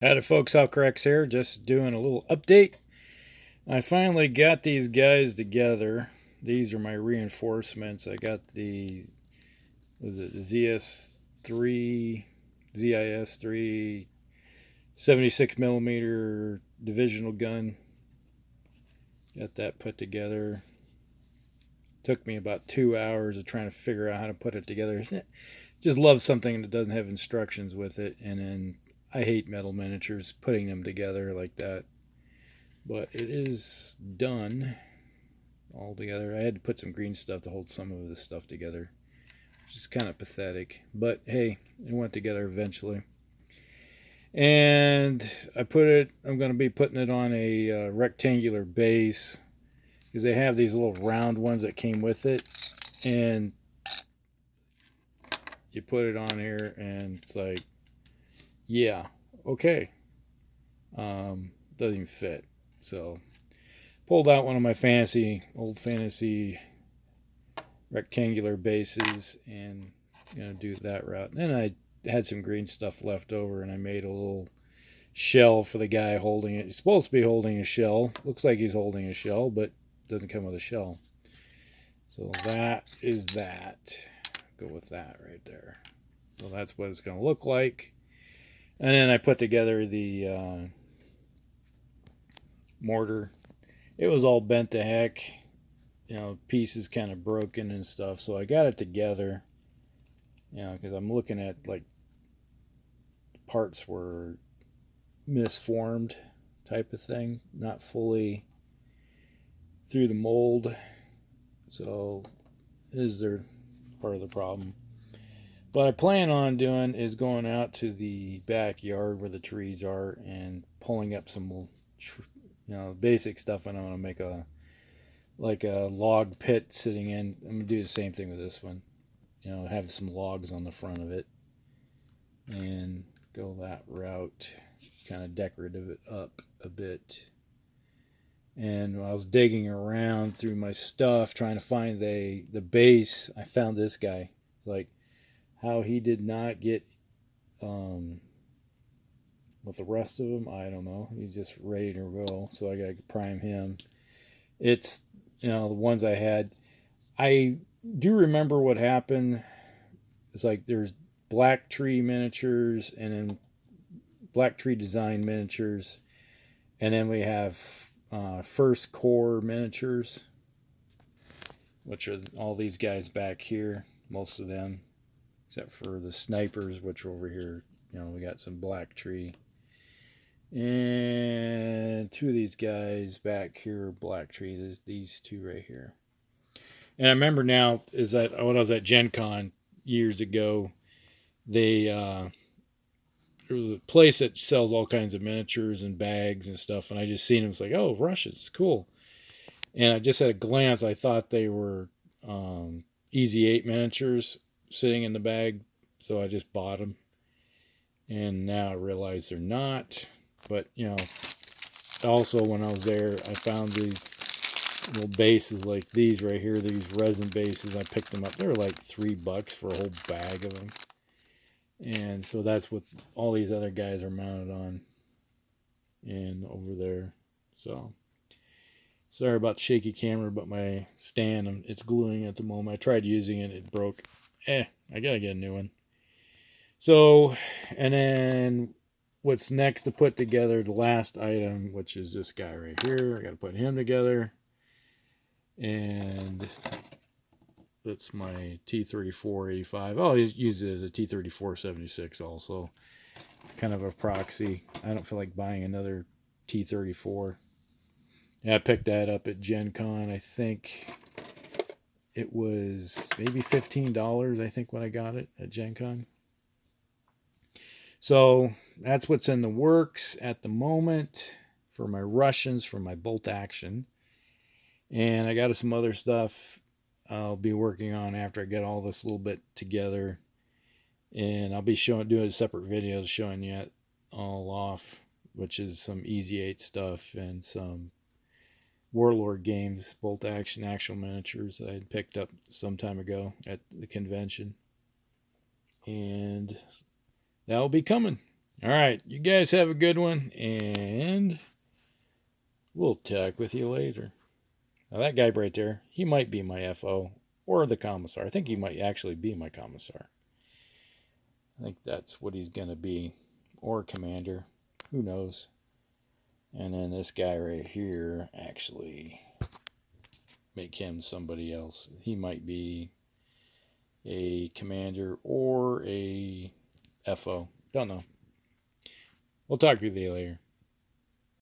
Howdy folks, Alcrex here, just doing a little update. I finally got these guys together. These are my reinforcements. I got the, was it ZS3, ZIS3 76 millimeter divisional gun. Got that put together. Took me about 2 hours of trying to figure out how to put it together. Just love something that doesn't have instructions with it, and then I hate metal miniatures, putting them together like that. But it is done all together. I had to put some green stuff to hold some of this stuff together, which is kind of pathetic. But hey, it went together eventually. And I'm going to be putting it on a rectangular base because they have these little round ones that came with it. And you put it on here and it's like, yeah, okay. Doesn't even fit. So pulled out one of my old fantasy rectangular bases and do that route. And then I had some green stuff left over and I made a little shell for the guy holding it. He's supposed to be holding a shell. Looks like he's holding a shell, but doesn't come with a shell. So that is that. Go with that right there. So that's what it's going to look like. And then I put together the mortar. It was all bent to heck, pieces kind of broken and stuff. So I got it together, because I'm looking at like parts were misformed type of thing, not fully through the mold. So is there part of the problem? What I plan on doing is going out to the backyard where the trees are and pulling up some, basic stuff. I want to make a log pit sitting in. I'm gonna do the same thing with this one. Have some logs on the front of it and go that route. Kind of decorative it up a bit. And when I was digging around through my stuff trying to find the base, I found this guy. Like how he did not get with the rest of them, I don't know. He's just ready to go, so I got to prime him. It's the ones I had. I do remember what happened. It's like there's black tree miniatures and then black tree design miniatures, and then we have first core miniatures, which are all these guys back here. Most of them, except for the snipers, which are over here. We got some black tree. And two of these guys back here, black tree. There's these two right here. And I remember now is that when I was at Gen Con years ago, they there was a place that sells all kinds of miniatures and bags and stuff, and I just seen them. It's like, oh, Russians, cool. And I just at a glance, I thought they were Easy 8 miniatures sitting in the bag, so I just bought them. And now I realize they're not. But, also when I was there, I found these little bases like these right here, these resin bases. I picked them up. They were like $3 for a whole bag of them. And so that's what all these other guys are mounted on. And over there. So, sorry about the shaky camera, but my stand, it's gluing at the moment. I tried using it, it broke. I gotta get a new one. So, and then what's next to put together, the last item, which is this guy right here. I got to put him together. And that's my T3485. I'll use it as a T3476 also. Kind of a proxy. I don't feel like buying another T34. Yeah, I picked that up at Gen Con. I think it was maybe $15, I think, when I got it at Gen Con. So that's what's in the works at the moment for my Russians, for my bolt action. And I got some other stuff I'll be working on after I get all this a little bit together. And I'll be doing a separate video showing you it all off, which is some Easy 8 stuff and some Warlord games, bolt action, actual miniatures I had picked up some time ago at the convention. And that'll be coming. All right, you guys have a good one, and we'll talk with you later. Now, that guy right there, he might be my FO or the commissar. I think he might actually be my commissar. I think that's what he's going to be, or commander. Who knows? And then this guy right here, actually, make him somebody else. He might be a commander or a FO. Don't know. We'll talk with you later.